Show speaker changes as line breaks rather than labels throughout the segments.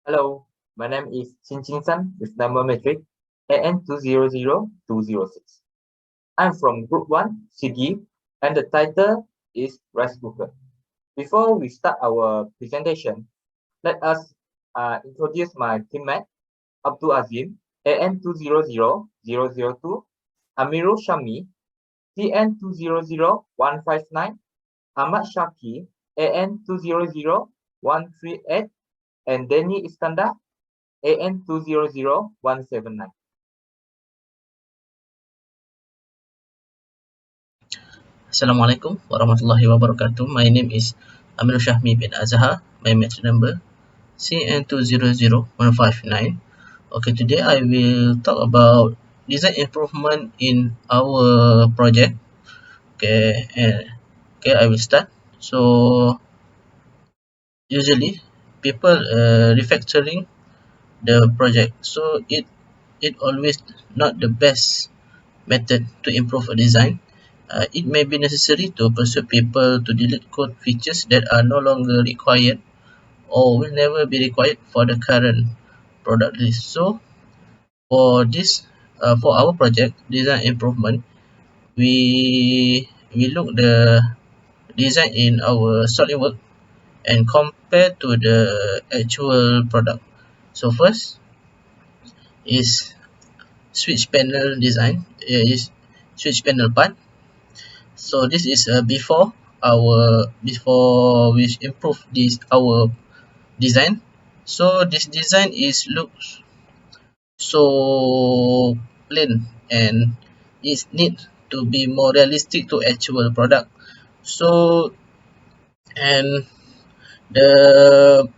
Hello, my name is Chin San with number metric AN200206. I'm from Group 1, CG, and the title is Rice Cooker. Before we start our presentation, let us introduce my teammate, Abdul Azim, AN200002, Amirul Shami, TN200159, Ahmad Shaki, AN200138, and Denny Iskandar, AN200179.
Assalamualaikum warahmatullahi wabarakatuh. My name is Amir Shahmi bin Azhar. My match number CN200159. Okay, today I will talk about design improvement in our project. Okay, I will start. So usually people refactoring the project. So it always not the best method to improve a design. It may be necessary to persuade people to delete code features that are no longer required or will never be required for the current product list. So for our project design improvement, we look the design in our SolidWorks and compare to the actual product. So first is switch panel design, is switch panel part. So this is before we improve this our design. So this design is looks so plain and it need to be more realistic to actual product. So and the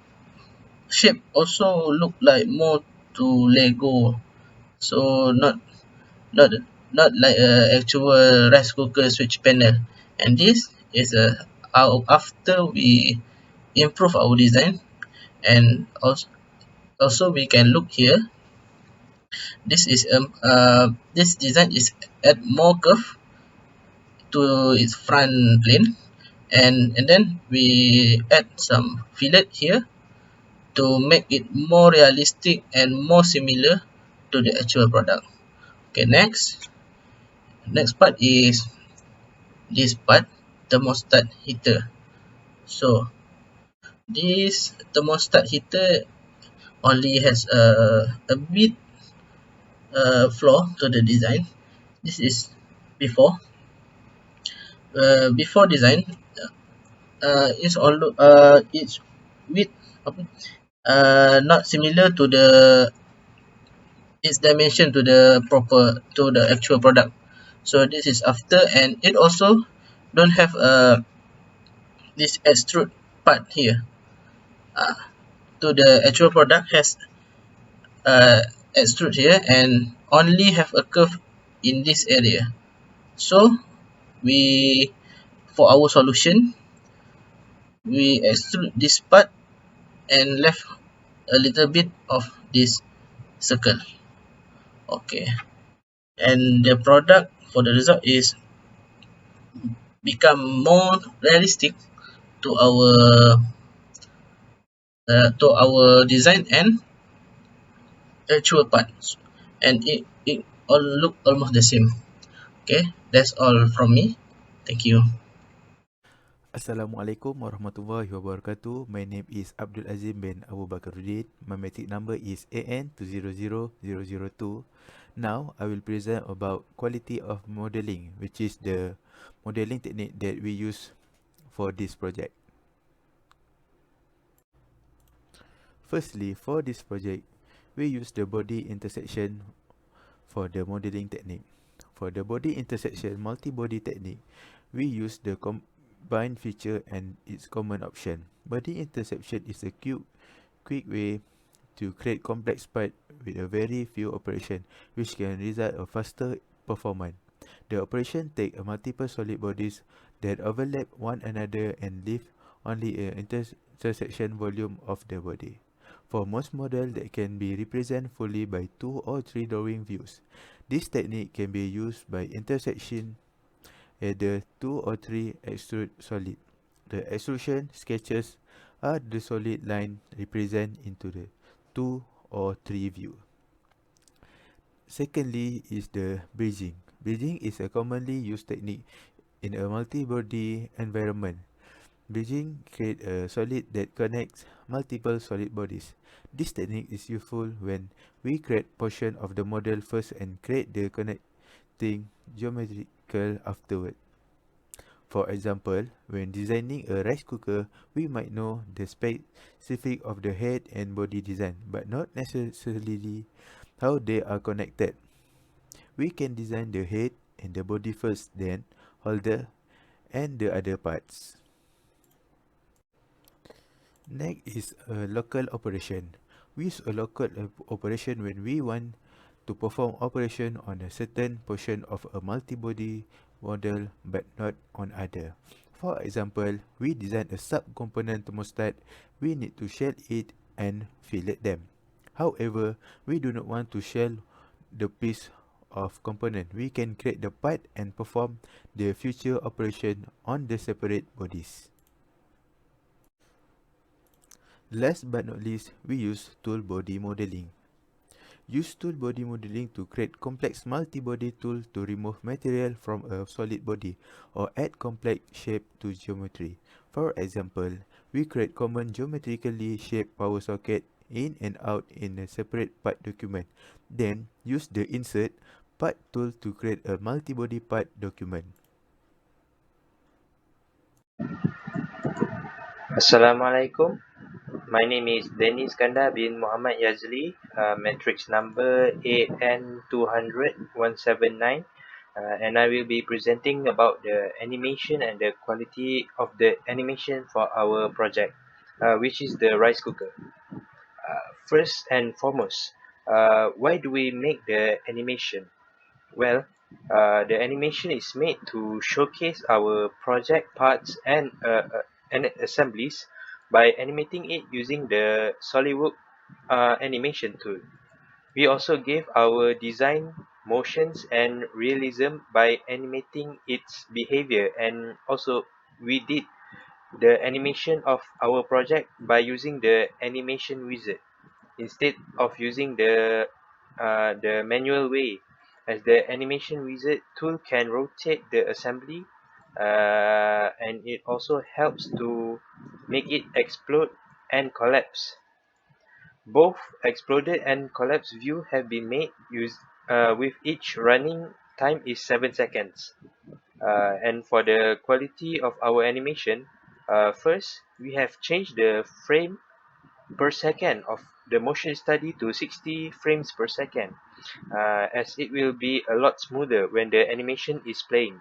shape also look like more to Lego. So not not like a actual rice cooker switch panel. And this is after we improve our design. And also we can look here, this design is add more curve to its front plane, and then we add some fillet here to make it more realistic and more similar to the actual product. Okay, next part is this part, thermostat heater. So this thermostat heater only has a bit flaw to the design. This is before before design. It's with not similar to the its dimension to the proper to the actual product. So this is after, and it also don't have this extrude part here. To the actual product has extrude here and only have a curve in this area. So we for our solution we extrude this part and left a little bit of this circle. Okay, and the product for the result is become more realistic to our design and actual parts, and it all look almost the same. Okay, that's all from me. Thank you.
Assalamualaikum warahmatullahi wabarakatuh. My name is Abdul Azim bin Abu Bakaruddin. My metric number is AN200002. Now, I will present about quality of modeling, which is the modeling technique that we use for this project. Firstly, for this project, we use the body intersection for the modeling technique. For the body intersection multi-body technique, we use the combined feature and its common option. Body intersection is a quick way to create complex part with a very few operations, which can result a faster performance. The operation take a multiple solid bodies that overlap one another and leave only an intersection volume of the body. For most models that can be represented fully by 2 or 3 drawing views. This technique can be used by intersection either 2 or 3 extrude solid. The extrusion sketches are the solid line represent into the 2 or 3 view. Secondly is the bridging. Bridging is a commonly used technique in a multi-body environment. Bridging creates a solid that connects multiple solid bodies. This technique is useful when we create portion of the model first and create the connecting geometrical afterward. For example, when designing a rice cooker, we might know the specific of the head and body design, but not necessarily how they are connected. We can design the head and the body first, then holder and the other parts. Next is a local operation. We use a local operation when we want to perform operation on a certain portion of a multi-body model but not on other. For example, we design a sub-component thermostat, we need to shell it and fillet them. However, we do not want to shell the piece of component. We can create the part and perform the future operation on the separate bodies. Last but not least, we use tool body modeling. Use tool body modeling to create complex multi-body tool to remove material from a solid body or add complex shape to geometry. For example, we create common geometrically shaped power socket in and out in a separate part document. Then use the insert part tool to create a multi-body part document.
Assalamualaikum. My name is Dennis Kanda bin Muhammad Yazli, matrix number AN200179, and I will be presenting about the animation and the quality of the animation for our project, which is the rice cooker. First and foremost, why do we make the animation? Well, the animation is made to showcase our project parts and assemblies by animating it using the SolidWorks animation tool. We also gave our design motions and realism by animating its behavior, and also we did the animation of our project by using the animation wizard instead of using the manual way, as the animation wizard tool can rotate the assembly, and it also helps to make it explode and collapse. Both exploded and collapse view have been made with each running time is 7 seconds. And for the quality of our animation, first we have changed the frame per second of the motion study to 60 frames per second, as it will be a lot smoother when the animation is playing.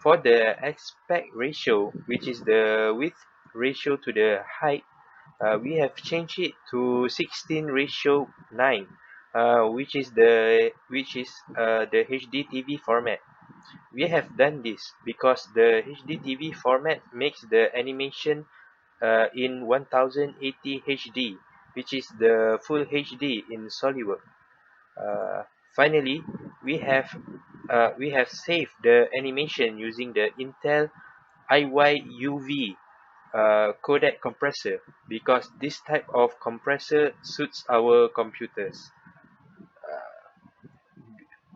For the aspect ratio, which is the width ratio to the height, we have changed it to 16:9, which is the HDTV format. We have done this because the HDTV format makes the animation in 1080 HD, which is the full HD in SolidWorks. Uh, Finally, we have saved the animation using the Intel IYUV codec compressor, because this type of compressor suits our computers.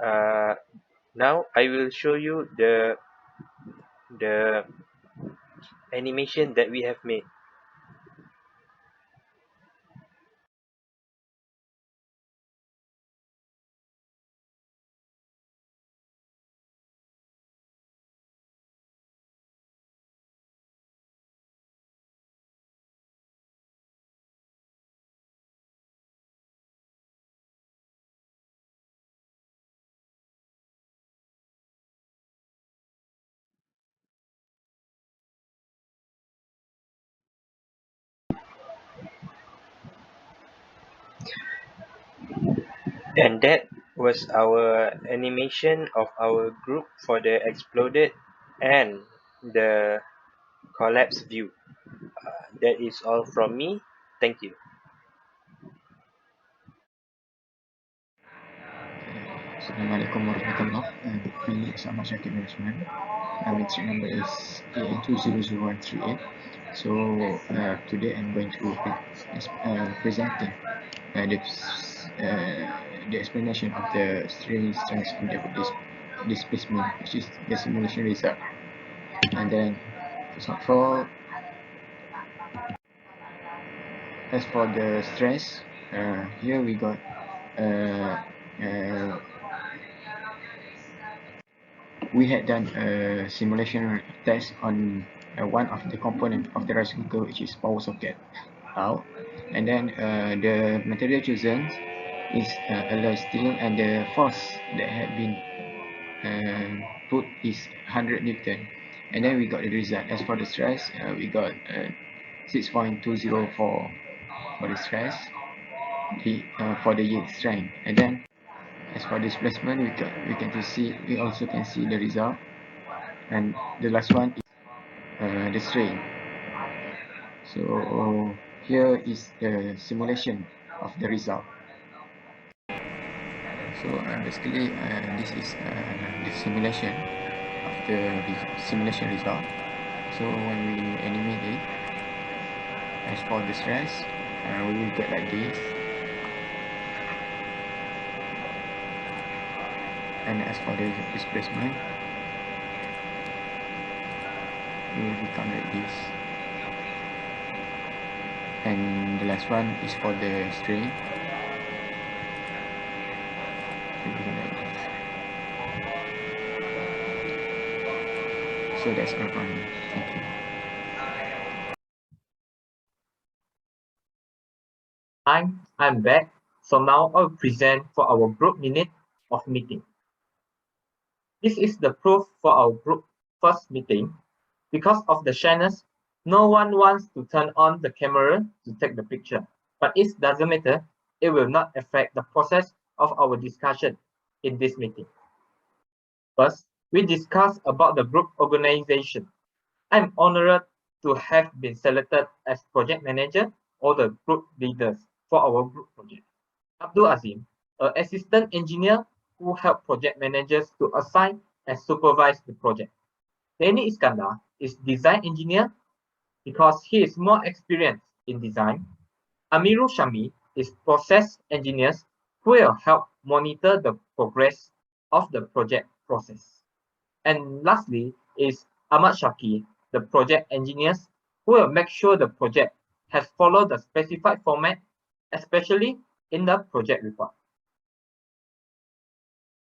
Uh, Now I will show you the animation that we have made. And that was our animation of our group for the exploded and the collapse view. That is all from me. Thank you.
Assalamualaikum warahmatullahi wabarakatuh. Nama Syakib bin Usman. Matric number is AN200138. So today I'm going to be presenting the explanation of the strength displacement, which is the simulation result. And then as for the stress, here we got we had done a simulation test on one of the component of the rice cooker, which is power socket out, and then the material chosen is alloy steel, and the force that had been put is 100 Newton, and then we got the result. As for the stress, we got 6.204 for the stress, for the yield strength, and then as for displacement, we also can see the result, and the last one is the strain. So here is the simulation of the result. So basically this is the simulation of the simulation result. So when we animate it, as for the stress, we will get like this, and as for the displacement, it will become like this, and the last one is for the strain. It will become like this. So that's all from me. Thank you.
Hi, I'm back. So now I'll present for our group minute of meeting. This is the proof for our group first meeting. Because of the shyness, no one wants to turn on the camera to take the picture. But it doesn't matter. It will not affect the process of our discussion in this meeting. First, we discuss about the group organization. I'm honored to have been selected as project manager or the group leaders for our group project. Abdul Azim, an assistant engineer who helped project managers to assign and supervise the project. Danny Iskandar is design engineer because he is more experienced in design. Amirul Shami is process engineer who will help monitor the progress of the project process. And lastly is Ahmad Shaki, the project engineers who will make sure the project has followed the specified format, especially in the project report.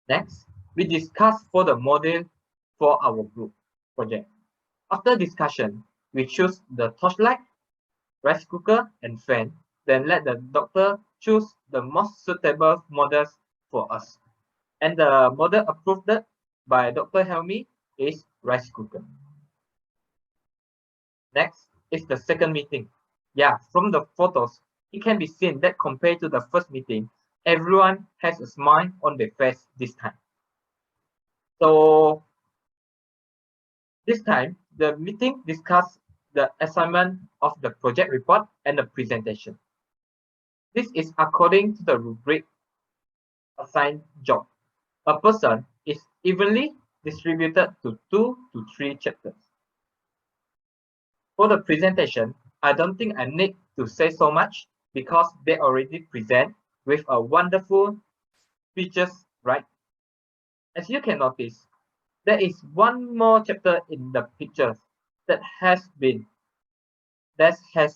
Next, we discuss for the model for our group project. After discussion, we choose the torchlight, rice cooker, and fan, then let the doctor choose the most suitable models for us. And the model approved by Dr. Helmi is rice cooker. Next is the second meeting. Yeah, from the photos, it can be seen that compared to the first meeting, everyone has a smile on their face this time. So this time, the meeting discussed the assignment of the project report and the presentation. This is according to the rubric assigned job. A person is evenly distributed to 2 to 3 chapters. For the presentation, I don't think I need to say so much because they already present with a wonderful speeches, right? As you can notice, there is one more chapter in the pictures that has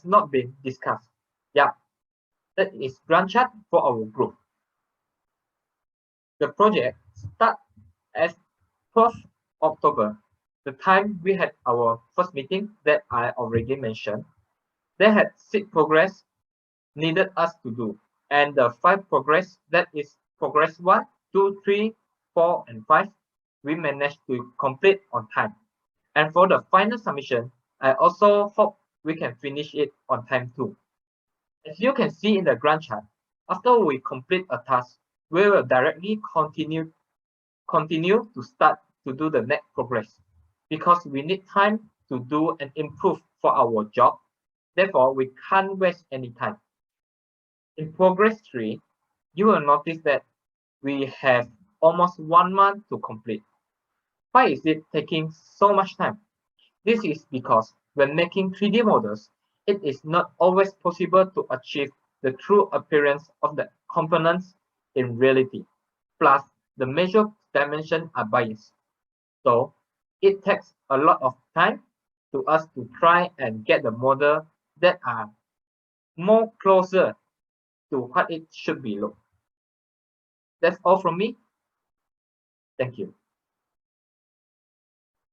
not been discussed. Yeah, that is Gantt chart for our group. The project starts as 12th October, the time we had our first meeting that I already mentioned. They had 6 progress needed us to do, and the 5 progress, that is progress 1, 2, 3, 4, and 5, we managed to complete on time. And for the final submission, I also hope we can finish it on time too. As you can see in the Gantt chart, after we complete a task, we will directly continue to start to do the next progress because we need time to do and improve for our job. Therefore, we can't waste any time. In progress 3, you will notice that we have almost 1 month to complete. Why is it taking so much time? This is because when making 3D models, it is not always possible to achieve the true appearance of the components in reality. Plus, the measured dimensions are biased. So, it takes a lot of time to us to try and get the model that are more closer to what it should be look. That's all from me. Thank you.